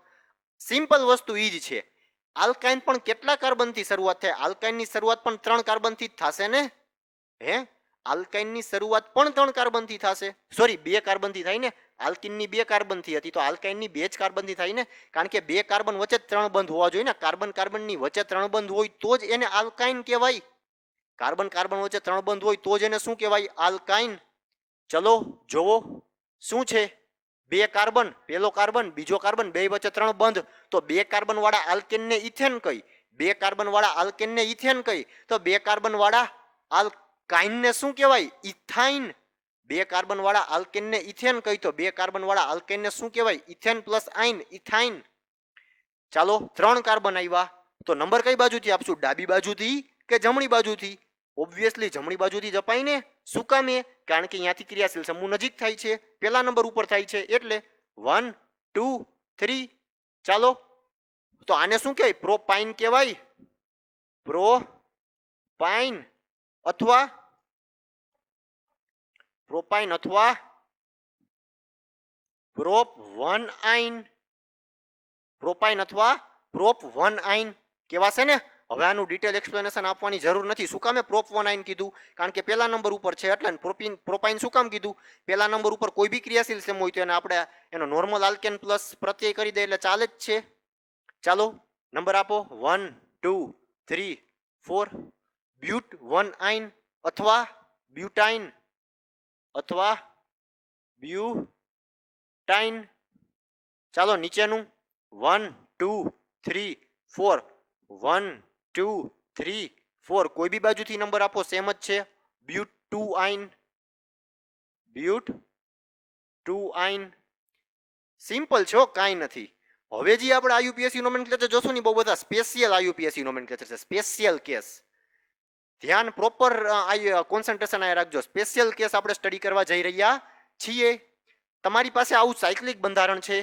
સિમ્પલ વસ્તુ ઈ જ છે. આલ્કાઇન પણ કેટલા કાર્બનથી શરૂઆત થાય? આલ્કાઇનની શરૂઆત પણ 3 કાર્બનથી જ થશે ને? હે, આલ્કાઇનની શરૂઆત પણ 3 કાર્બનથી થશે. સોરી, 2 કાર્બનથી થાય ને. આલ્કીનની 2 કાર્બનથી હતી, તો આલ્કાઇનની 2 જ કાર્બનથી થાય ને. કારણ કે 2 કાર્બન વચ્ચે 3 બંધ હોવા જોઈએ ને. કાર્બન કાર્બનની વચ્ચે 3 બંધ હોય તો જ એને આલ્કાઇન કહેવાય. કાર્બન કાર્બન વચ્ચે 3 બંધ હોય તો જ એને શું કહેવાય? આલ્કાઇન. ચલો જોવો શું છે. 2 કાર્બન, પેલો કાર્બન, બીજો કાર્બન, બે વચ્ચે 3 બંધ. તો 2 કાર્બન વાળા આલ્કેનને ઇથેન કહી. 2 કાર્બન વાળા આલ્કેનને ઇથેન કહી. તો 2 કાર્બન વાળા આલ્કાઇનને શું કહેવાય? ઇથાઇન. 2 કાર્બન વાળા આલ્કેનને ઇથેન કહી તો 2 કાર્બન વાળા આલ્કેનને શું કહેવાય? Ethane plus yne, ethyne. ચાલો 3 કાર્બન આવ્યા, તો નંબર કઈ બાજુથી આપશું? ડાબી બાજુથી કે જમણી બાજુથી? ઓબ્વિયસલી જમણી બાજુથી જ અપાય ને. શું કામે? કારણ કે અહીંયાથી ક્રિયાશીલ સમૂહ નજીક થાય છે, પહેલા નંબર ઉપર થાય છે, એટલે 1 2 3. ચાલો, તો આને શું કહેવાય? પ્રોપાઇન કહેવાય. પ્રોપાઇન અથવા પ્રોપાઇન અથવા પ્રોપ 1 આઇન. પ્રોપાઇન અથવા પ્રોપ 1 આઇન કહેવાશે ને. હવે આનું ડિટેલ એક્સપ્લેનેશન આપવાની જરૂર નથી. શું કામે પ્રોપ 1 આઇન કીધું? કારણ કે પહેલા નંબર ઉપર છે એટલે. પ્રોપાઇન શું કામ કીધું? પહેલા નંબર ઉપર કોઈ બી ક્રિયાશીલ સમૂહ હોય તો એને આપણે એનો નોર્મલ આલ્કેન પ્લસ પ્રત્યય કરી દે એટલે ચાલે જ છે. ચાલો નંબર આપો. 1 2 3 4. બ્યુટ 1 આઇન અથવા બ્યુટાઇન અથવા બ્યુટાઇન. ચાલો નીચેનું 1 2 3 4. 1 2 3 4. કોઈ બી બાજુથી નંબર આપો, સેમ જ છે. બ્યુટ 2 આઇન, બ્યુટ 2 આઇન. સિમ્પલ છે, કાંઈ નથી. હવે જે આપણે આઈયુપીએસસી નોમેનક્લેચર જોશું ને, બહુ બધા સ્પેશિયલ આઈયુપીએસસી નોમેનક્લેચર છે, સ્પેશિયલ કેસ. ધ્યાન પ્રોપર કોન્સન્ટ્રેશન આ રાખજો. સ્પેશિયલ કેસ આપણે સ્ટડી કરવા જઈ રહ્યા છીએ. તમારી પાસે આવું સાયક્લિક બંધારણ છે.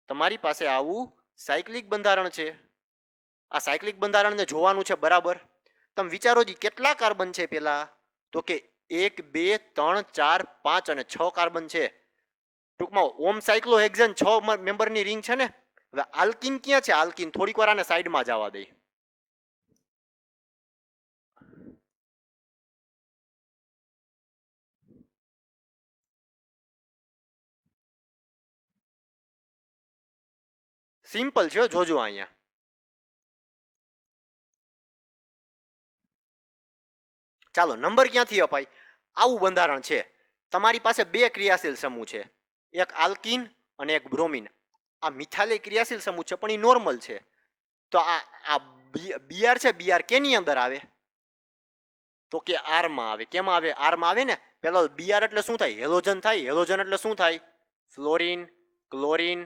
તમારી પાસે આવું સાયક્લિક બંધારણ છે. આ સાયક્લિક બંધારણને જોવાનું છે બરાબર. તમે વિચારો જી કેટલા કાર્બન છે પેલા? તો કે 1 2 3 4 5 અને 6 કાર્બન છે. ટૂંકમાં ઓમ સાયક્લોહેક્ઝેન 6 મેમ્બરની રિંગ છે ને. હવે આલ્કીન ક્યાં છે? આલ્કીન થોડીક વાર આને સાઈડમાં જવા દે. સિમ્પલ છે, જોજો અહીંયા. ચાલો નંબર ક્યાંથી અપાય? આવું બંધારણ છે. તમારી પાસે 2 ક્રિયાશીલ સમૂહ છે, એક આલ્કીન અને એક બ્રોમિન. આ મિથાઇલ ક્રિયાશીલ સમૂહ છે પણ એ નોર્મલ છે. તો આ બીઆર છે, બીઆર કેની અંદર આવે? તો કે આર માં આવે. કેમાં આવે? આર માં આવે ને. પેલો બીઆર એટલે શું થાય? હેલોજન થાય. હેલોજન એટલે શું થાય? ફ્લોરિન, ક્લોરિન,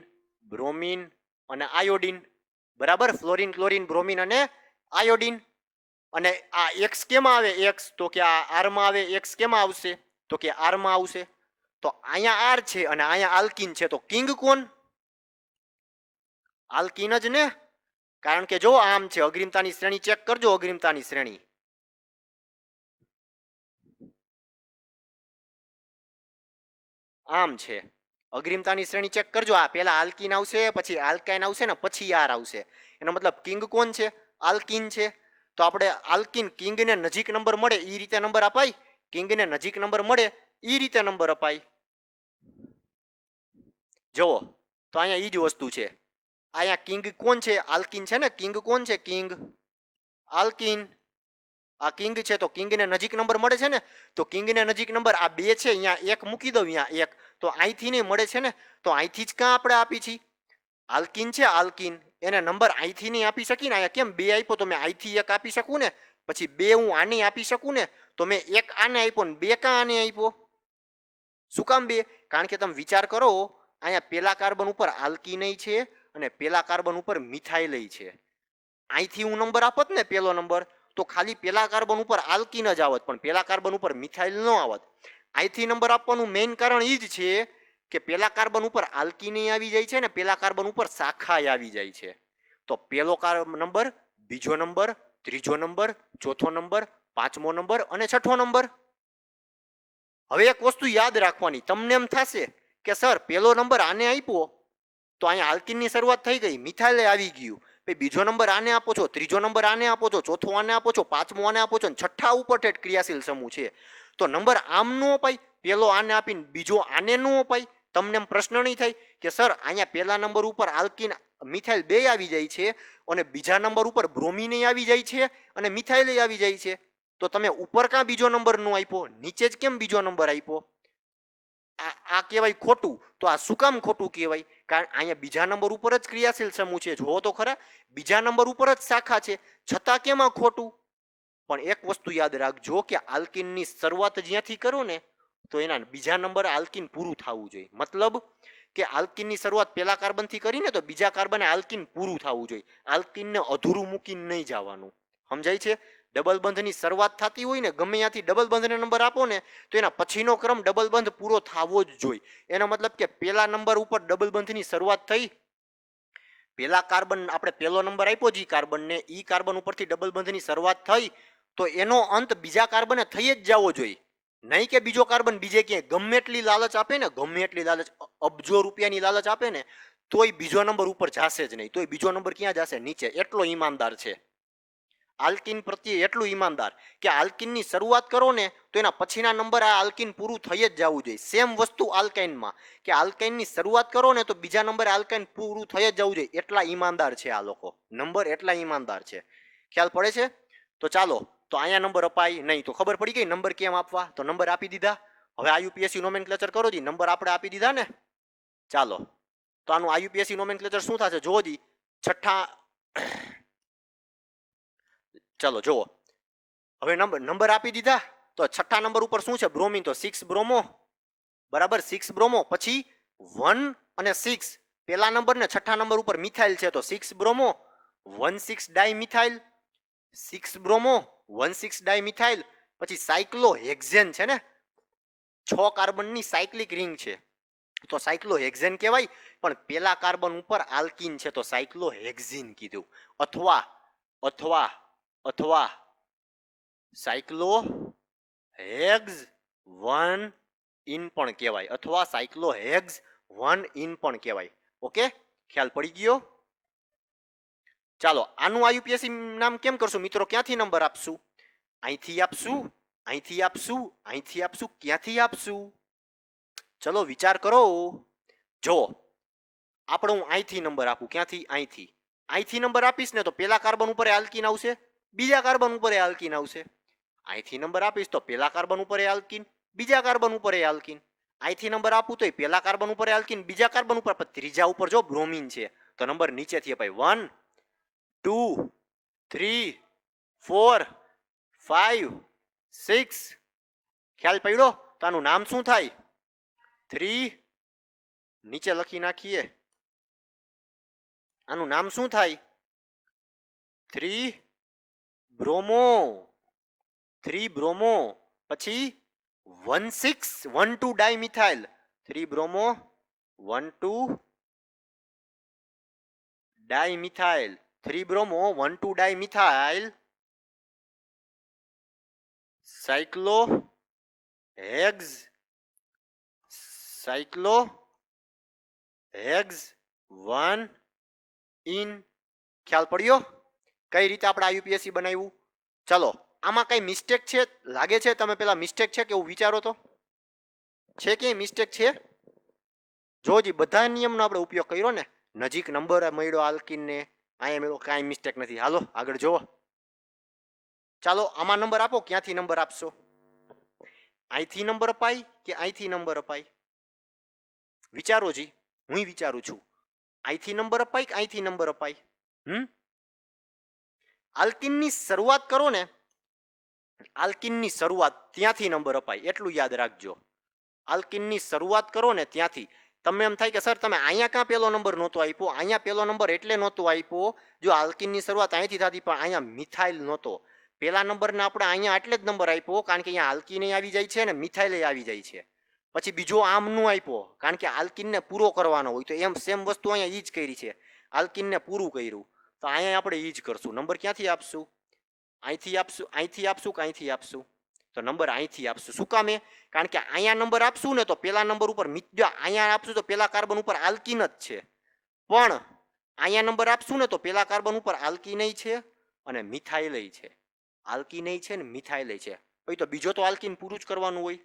બ્રોમિન અને આયોડિન. બરાબર, ફ્લોરિન, ક્લોરિન, બ્રોમિન અને આયોડિન. અને આ એક્સ કેમાં આવે? એક્સ તો કે આ આર માં આવે. એક્સ કેમાં આવશે? તો કે આર માં આવશે. તો અહીંયા આર છે અને અહીંયા આલ્કીન છે, તો કિંગ કોણ? આલ્કીન જ ને. કારણ કે જો આમ છે, અગ્રિમતાની શ્રેણી ચેક કરજો. અગ્રિમતાની શ્રેણી આમ છે. અગ્રિમતાની શ્રેણી ચેક કરજો. આ પહેલા આલ્કીન આવશે, પછી આલ્કાઇન આવશે ને પછી આર આવશે. એનો મતલબ કિંગ કોણ છે? આલ્કીન છે. તો આપણે આલ્કીન કિંગને નજીક નંબર મળે એ રીતે નંબર અપાય. કિંગને નજીક નંબર મળે એ રીતે નંબર અપાય. જુઓ તો અહીંયા એ જ વસ્તુ છે. અહીંયા કિંગ કોણ છે? આલ્કીન છે ને. કિંગ કોણ છે? King alkene. આ કિંગ છે તો કિંગને નજીક નંબર મળે છે ને. તો કિંગને નજીક નંબર આ 2 છે. અહીંયા 1 મૂકી દઉં, અહીંયા 1. તો અહીંથી નહીં મળે છે ને. તો અહીંથી જ ક્યાં આપણે આપી છીએ? આલ્કીન છે, આલ્કીન. એને નંબર અહીંથી નહીં આપી શકીને. અહીંયા કેમ 2 આપ્યો? તો મેં અહીંથી 1 આપી શકું ને. પછી 2 હું આને આપી શકું ને. તો મેં 1 આને આપ્યો ને 2 કાં આને આપ્યો? શું કામ 2? કારણ કે તમે વિચાર કરો, અહીંયા પેલા કાર્બન ઉપર આલ્કીન છે અને પેલા કાર્બન ઉપર મિથાઇલ છે. અહીંથી હું નંબર આપત ને પેલો નંબર, તો ખાલી પેલા કાર્બન ઉપર આલ્કીન જ આવત, પણ પેલા કાર્બન ઉપર મિથાઇલ ન આવત. અહીંથી નંબર આપવાનું મેઇન કારણ એ જ છે કે પેલા કાર્બન ઉપર આલ્કીન આવી જાય છે ને પેલા કાર્બન ઉપર શાખા આવી જાય છે. તો પેલો નંબર, બીજો નંબર, ત્રીજો નંબર, ચોથો નંબર, પાંચમો નંબર અને છઠ્ઠો નંબર. હવે એક વસ્તુ યાદ રાખવાની, તમને એમ થશે કે સર પેલો નંબર આને આપ્યો તો અહીંયા આલ્કીનની શરૂઆત થઈ ગઈ, મિથાઇલે આવી ગયું, પછી બીજો નંબર આને આપો છો, ત્રીજો નંબર આને આપો છો, ચોથો આને આપો છો, પાંચમો આને આપો છો, અને છઠ્ઠા ઉપર ઠેઠ ક્રિયાશીલ સમૂહ છે, તો નંબર આમ નો અપાય, પેલો આને આપીને બીજો આને નો અપાય. તમને એમ પ્રશ્ન નહીં થાય કે સર અહીંયા પહેલા નંબર ઉપર આલ્કીન મિથાઇલ બે આવી જાય છે અને બીજા નંબર ઉપર બ્રોમિન આવી જાય છે અને મિથાઇલ આવી જાય છે, તો તમે ઉપર કાં બીજો નંબર નો આપ્યો, નીચે જ કેમ બીજો નંબર આપ્યો? આ કહેવાય ખોટું. તો આ શું કામ ખોટું કહેવાય? કારણ અહીંયા બીજા નંબર ઉપર જ ક્રિયાશીલ સમૂહ છે, જોવો તો ખરા, બીજા નંબર ઉપર જ શાખા છે, છતાં કેમ આ ખોટું? પણ એક વસ્તુ યાદ રાખજો કે આલ્કીનની શરૂઆત જ્યાંથી કરો ને તો એના બીજા નંબર આલ્કીન પૂરું થવું જોઈએ. મતલબ કે આલ્કીનની શરૂઆત પહેલા કાર્બનથી કરીને તો બીજા કાર્બને આલ્કીન પૂરું થવું જોઈએ, આલ્કીનને અધૂરું મૂકીને નહીં જવાનું. સમજાય છે? ડબલ બંધની શરૂઆત થતી હોય ને ગમે ત્યાંથી ડબલ બંધને નંબર આપો ને તો એના પછીનો ક્રમ ડબલ બંધ પૂરો થવો જ જોઈએ. એનો મતલબ કે પહેલા નંબર ઉપર ડબલ બંધની શરૂઆત થઈ, પહેલા કાર્બન આપણે પહેલો નંબર આપ્યો જી કાર્બનને, ઈ કાર્બન ઉપરથી ડબલ બંધની શરૂઆત થઈ તો એનો અંત બીજા કાર્બને થઈ જ જવો જોઈએ. નહીં કે બીજો કાર્બન બીજે ક્યાંય ગમે એટલી લાલચ આપે ને, ગમે એટલી લાલચ, અબજો રૂપિયાની લાલચ આપે ને તોય બીજો નંબર ઉપર જશે જ નહીં, તોય બીજો નંબર ક્યાં જશે? નીચે. એટલો ઈમાનદાર છે આલ્કીન પ્રત્યે, એટલું ઈમાનદાર કે આલ્કીનની શરૂઆત કરો ને તો એના પછીના નંબર આ આલ્કીન પૂરું થઈ જ જવું જોઈએ. સેમ વસ્તુ આલ્કાઇનમાં કે આલ્કાઇનની શરૂઆત કરો ને તો બીજા નંબરે આલ્કાઇન પૂરું થઈ જ જવું જોઈએ. એટલા ઈમાનદાર છે આ લોકો, નંબર એટલા ઈમાનદાર છે. ખ્યાલ પડે છે? તો ચાલો, તો અહીંયા નંબર અપાય નહીં તો ખબર પડી ગઈ નંબર કેમ આપવા. તો નંબર આપી દીધા. હવે આયુપીએસસી નોમેનક્લેચર કરો જી, નંબર આપણે આપી દીધા ને. ચાલો, તો આનું આયુપીએસસી નોમેનક્લેચર શું થશે જોવો જી. છઠ્ઠા, ચલો જુઓ, હવે નંબર આપી દીધા તો છઠ્ઠા નંબર ઉપર શું છે? બ્રોમિન, તો 6 બ્રોમો, બરાબર, 6 બ્રોમો. પછી 1 અને 6, પહેલા નંબર ને છઠ્ઠા નંબર ઉપર મિથાઇલ છે તો 6 બ્રોમો 1,6 ડાયમિથાઇલ, 6 બ્રોમો 1,6 ડાયમિથાઇલ. પછી સાયક્લોહેક્ઝેન છે ને, 6 કાર્બનની સાયક્લિક રિંગ છે તો સાયક્લોહેક્ઝેન કહેવાય, પણ પહેલા કાર્બન ઉપર આલ્કીન છે તો સાયક્લોહેક્ઝીન કીધું. અથવા અથવા અથવા સાયક્લોહેક્ઝ 1 ઇન પણ કહેવાય, અથવા સાયક્લોહેક્ઝ 1 ઇન પણ કહેવાય. ઓકે, ખ્યાલ પડી ગયો? ચાલો, આનું આયુપીએસસી નામ કેમ કરશું મિત્રો? ક્યાંથી નંબર આપશું? અહીંથી આપશું, અહીંથી આપશું, અહીંથી આપશું, ક્યાંથી આપશું? ચલો વિચાર કરો. જો આપણે હું અહીંથી નંબર આપું, ક્યાંથી? અહીંથી. અહીંથી નંબર આપીશ ને તો પહેલા કાર્બન ઉપર આલ્કીન આવશે, બીજા કાર્બન ઉપર આલ્કીન આવશે. અહીંથી નંબર આપીશ તો પહેલા કાર્બન ઉપર આલ્કીન, બીજા કાર્બન ઉપર આલ્કીન. અહીંથી નંબર આપું તો પહેલા કાર્બન ઉપર આલ્કીન, બીજા કાર્બન ઉપર, ત્રીજા ઉપર જો બ્રોમિન છે તો નંબર નીચેથી અપાય. 1 2 3 4 5 6. ખ્યાલ પડ્યો? તો આનું નામ શું થાય? 3, નીચે લખી નાખીએ, આનું નામ શું થાય? 3 બ્રોમો, 3 બ્રોમો. પછી 1,6 1,2 dimethyl, 3 bromo 1,2 dimethyl, 3 bromo 1,2 dimethyl. Cyclohex, cyclohex 1 yne. ખ્યાલ પડ્યો કઈ રીતે આપણે આયુપીએસસી બનાવ્યું? ચલો, આમાં કઈ મિસ્ટેક છે લાગે છે? તમે પેલા મિસ્ટેક છે કે એવું વિચારો તો છે કે મિસ્ટેક છે? જોજી, બધા નિયમનો આપણે ઉપયોગ કર્યો ને, નજીક નંબર મળ્યો આલ્કીનને, અહીંયા મળ્યો, કાંઈ મિસ્ટેક નથી. હાલો આગળ જોવો. ચાલો, આમાં નંબર આપો. ક્યાંથી નંબર આપશો? અહીંથી નંબર અપાય કે અહીંથી નંબર અપાય? વિચારો જી, હું વિચારું છું. અહીંથી નંબર અપાય કે અહીંથી નંબર અપાય? આલ્કીનની શરૂઆત કરો ને, આલ્કીનની શરૂઆત ત્યાંથી નંબર અપાય, એટલું યાદ રાખજો. આલ્કીનની શરૂઆત કરો ને ત્યાંથી. તમે એમ થાય કે સર તમે અહીંયા ક્યાં પહેલો નંબર નહોતો આપ્યો? અહીંયા પહેલો નંબર એટલે નહોતો આપ્યો જો આલ્કીનની શરૂઆત અહીંથી થતી, પણ અહીંયા મિથાઇલ નહોતો. પહેલા નંબરને આપણે અહીંયા એટલે જ નંબર આપ્યો કારણ કે અહીંયા આલ્કીન આવી જાય છે ને મિથાઇલ આવી જાય છે. પછી બીજો આમ નું આપ્યો કારણ કે આલ્કીનને પૂરો કરવાનો હોય, તો એમ સેમ વસ્તુ અહીંયા ઈ જ કરી છે, આલ્કીનને પૂરું કર્યું, તો અહીંયા આપણે ઈ જ કરશું. નંબર ક્યાંથી આપશું? અહીંથી આપશું, અહીંથી આપશું કે અહીંથી આપશું? તો નંબર અહીંથી આપશું. શું કામે? કારણ કે અહીંયા નંબર આપશું ને તો પેલા નંબર ઉપર અહીંયા આપશું તો પેલા કાર્બન ઉપર આલ્કીન જ છે, પણ અહીંયા નંબર આપશું ને તો પેલા કાર્બન ઉપર આલ્કીન છે અને મિથાઇલ છે. આલ્કીન છે ને મિથાઇલ છે. ભાઈ તો બીજો તો આલ્કીન પૂરું જ કરવાનું હોય.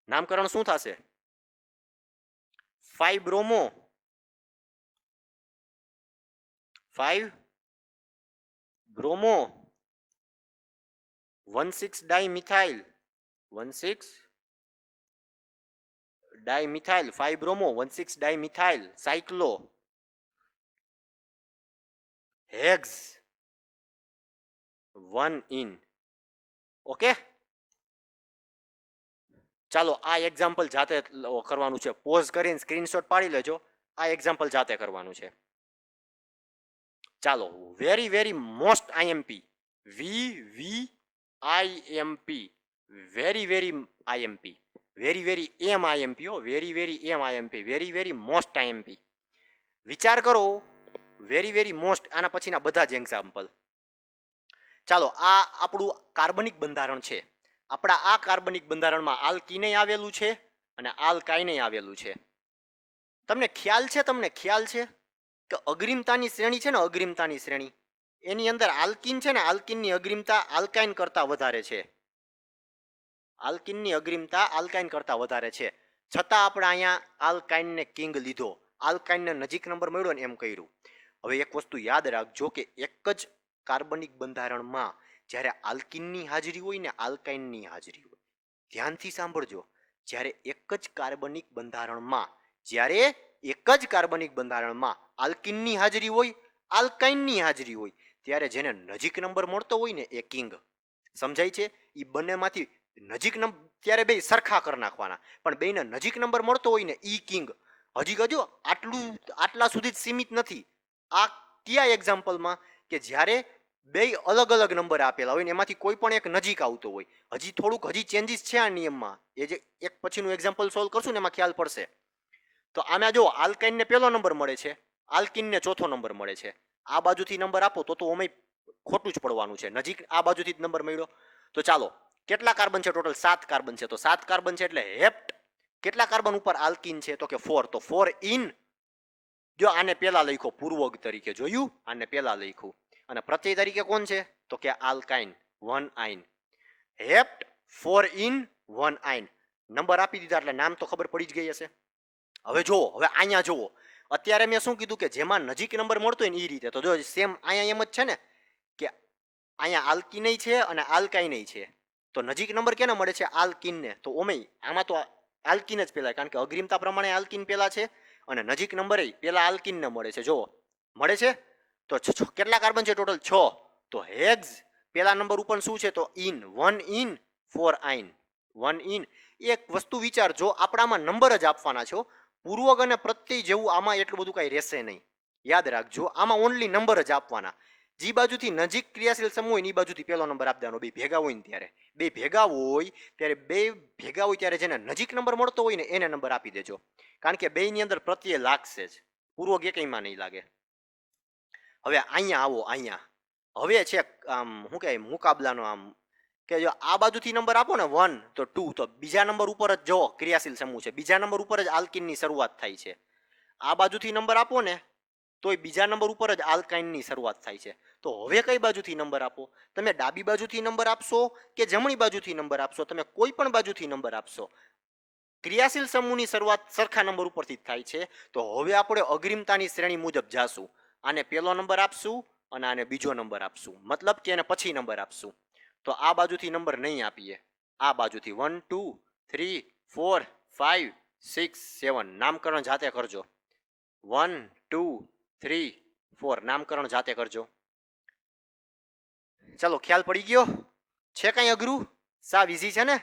નામકરણ શું થશે? 5 bromo 5 bromo 1,6 dimethyl 1,6 dimethyl 5 bromo 1,6 dimethyl cyclohex 1 yne. Okay, ચાલો આ એક્ઝામ્પલ જાતે કરવાનું છે. પોઝ કરીને સ્ક્રીનશોટ પાડી લેજો. આ એક્ઝામ્પલ જાતે કરવાનું છે. ચાલો, very very most IMP VVIMP very very IMP very very એમ આઈએમપી વેરી વેરી એમ IMP very very most IMP. વિચાર કરો, વેરી વેરી મોસ્ટ. આના પછીના બધા જ એક્ઝામ્પલ. ચાલો, આ આપણું કાર્બનિક બંધારણ છે. આપણા આ કાર્બનિક બંધારણમાં આલ્કીને આવેલું છે અને આલ્કાઇને આવેલું છે. તમને ખ્યાલ છે કે અગ્રીમતાની શ્રેણી છે ને, અગ્રીમતાની શ્રેણી એની અંદર આલ્કીન છે ને, આલ્કીનની અગ્રીમતા આલ્કાઇન કરતા વધારે છે. આલ્કીનની અગ્રીમતા આલ્કાઇન કરતા વધારે છે. છતાં આપણે અહીંયા આલ્કાઇનને કિંગ લીધો, આલ્કાઇનને નજીક નંબર મળ્યો ને એમ કર્યું. હવે એક વસ્તુ યાદ રાખજો કે એક જ કાર્બનિક બંધારણમાં જ્યારે આલ્કીનની હાજરી હોય ને આલ્કાઇનની હાજરી હોય, ધ્યાનથી સાંભળજો, જ્યારે એક જ કાર્બનિક બંધારણમાં આલ્કીનની હાજરી હોય, આલ્કાઇનની હાજરી હોય, ત્યારે જેને નજીક નંબર મળતો હોય ને એ કિંગ. સમજાય છે? એ બંનેમાંથી નજીક નંબર ત્યારે બે સરખા કરી નાખવાના, પણ બેને નજીક નંબર મળતો હોય ને ઈ કિંગ. હજી કજો આટલા સુધી જ સીમિત નથી. આ કયા એક્ઝામ્પલમાં? કે જ્યારે બે અલગ અલગ નંબર આપેલા હોય ને એમાંથી કોઈ પણ એક નજીક આવતો હોય. હજી ચેન્જીસ છે આ નિયમમાં. એ જે એક પછીનું એક્ઝામ્પલ સોલ્વ કરશું ને એમાં ખ્યાલ પડશે. તો આમાં જો આલ્કાઇનને પહેલો નંબર મળે છે, આલ્કીનને ચોથો નંબર મળે છે. આ બાજુથી નંબર આપો તો અમે ખોટું જ પડવાનું છે. નજીક આ બાજુથી જ નંબર મળ્યો. તો ચાલો, કેટલા કાર્બન છે? ટોટલ 7 કાર્બન છે. તો 7 કાર્બન છે એટલે હેપ્ટ. કેટલા કાર્બન ઉપર આલ્કીન છે? તો કે 4. તો 4 ઇન. જો આને પેલા લખ્યો પૂર્વક તરીકે, જોયું? આને પેલા લખ્યું. અને પ્રત્યય તરીકે કોણ છે? તો કે આલ્કાઇન 1 આઇન. હેપ્ટ 4 ઇન 1 આઇન. નંબર આપી દીધા એટલે નામ તો ખબર પડી જ ગઈ હશે. હવે જુઓ, હવે અહીંયા જુઓ, અત્યારે મેં શું કીધું કે જેમાં નજીક નંબર મળતો હોય ને એ રીતે. તો જો સેમ અહીંયા એમ જ છે ને કે અહીંયા આલ્કીન છે અને આલ્કાઇન છે. તો નજીક નંબર કેને મળે છે? આલ્કીનને. તો ઓમેય આમાં તો આલ્કીન જ પેલા, કારણ કે અગ્રીમતા પ્રમાણે આલ્કીન પેલા છે અને નજીક નંબર પેલા આલ્કીનને મળે છે. જુઓ, મળે છે. તો કેટલા કાર્બન છે? ટોટલ 6. તો હેક્સ પેલા નંબર ઉપર શું છે? તો ઇન 1 ઇન 4 આઇન 1 ઇન. એક વસ્તુ વિચારજો, આપણામાં નંબર જ આપવાના છો. પૂર્વક અને પ્રત્યય જેવું આમાં એટલું બધું કાંઈ રહેશે નહીં. યાદ રાખજો, આમાં ઓનલી નંબર જ આપવાના. જે બાજુથી નજીક ક્રિયાશીલ સમૂહ હોય ને એ બાજુથી પહેલો નંબર આપી દેવાનો. બે ભેગા હોય ને ત્યારે ત્યારે જેને નજીક નંબર મળતો હોય ને એને નંબર આપી દેજો, કારણ કે બેની અંદર પ્રત્યય લાગશે જ, પૂર્વક એકયમાં નહીં લાગે. હવે અહીંયા આવો. અહીંયા હવે છે આમ શું કહેવાય મુકાબલાનો, આમ કે જો આ બાજુથી નંબર આપો ને 1 તો 2, તો બીજા નંબર ઉપર જ જો ક્રિયાશીલ સમૂહ છે, બીજા નંબર ઉપર જ આલ્કીનની શરૂઆત થાય છે. આ બાજુથી નંબર આપો ને તોય બીજા નંબર ઉપર જ આલ્કાઇનની શરૂઆત થાય છે. તો હવે કઈ બાજુથી નંબર આપો? તમે ડાબી બાજુથી નંબર આપશો કે જમણી બાજુથી નંબર આપશો? તમે કોઈ પણ બાજુથી નંબર આપશો, ક્રિયાશીલ સમૂહની શરૂઆત સરખા નંબર ઉપરથી જ થાય છે. તો હવે આપણે અગ્રીમતાની શ્રેણી મુજબ જાશું. આને પહેલો નંબર આપશું અને આને બીજો નંબર આપશું, મતલબ કે એને પછી નંબર આપશું. તો આ બાજુથી નંબર નહીં આપીએ, આ બાજુથી 1 2 3 4 5 6 7 નામકરણ જાતે કરજો. 1 2 3 4 નામકરણ જાતે કરજો. ચાલો, ખ્યાલ પડી ગયો છે? કઈ અઘરું? સાવ ઈઝી છે ને?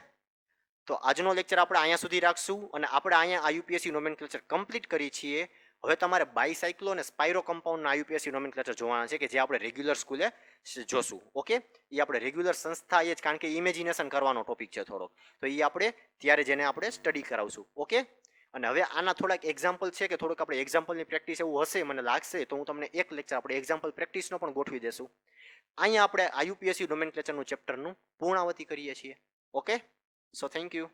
તો આજનો લેક્ચર આપણે અહીંયા સુધી રાખશું અને આપણે અહીંયા આયુપીએસસી નોમેનક્લેચર કમ્પ્લીટ કરી છીએ. હવે તમારે બાયસાયક્લો અને સ્પાયરો કમ્પાઉન્ડના આયુપીએસસી નોમેનક્લેચર જોવાના છે, કે જે આપણે રેગ્યુલર સ્કૂલે જોશું. ઓકે, એ આપણે રેગ્યુલર સંસ્થા એ જ, કારણ કે ઇમેજિનેશન કરવાનો ટોપિક છે થોડોક, તો એ આપણે ત્યારે જેને આપણે સ્ટડી કરાવશું. ઓકે, અને હવે આના થોડાક એક્ઝામ્પલ છે, કે થોડુંક આપણે એક્ઝામ્પલની પ્રેક્ટિસ એવું હશે મને લાગશે, તો હું તમને એક લેક્ચર આપણે એક્ઝામ્પલ પ્રેક્ટિસનો પણ ગોઠવી દેશું. અહીંયા આપણે આયુપીએસસી નોમેનક્લેચરનું ચેપ્ટરનું પૂર્ણાવતી કરીએ છીએ. Okay, so thank you.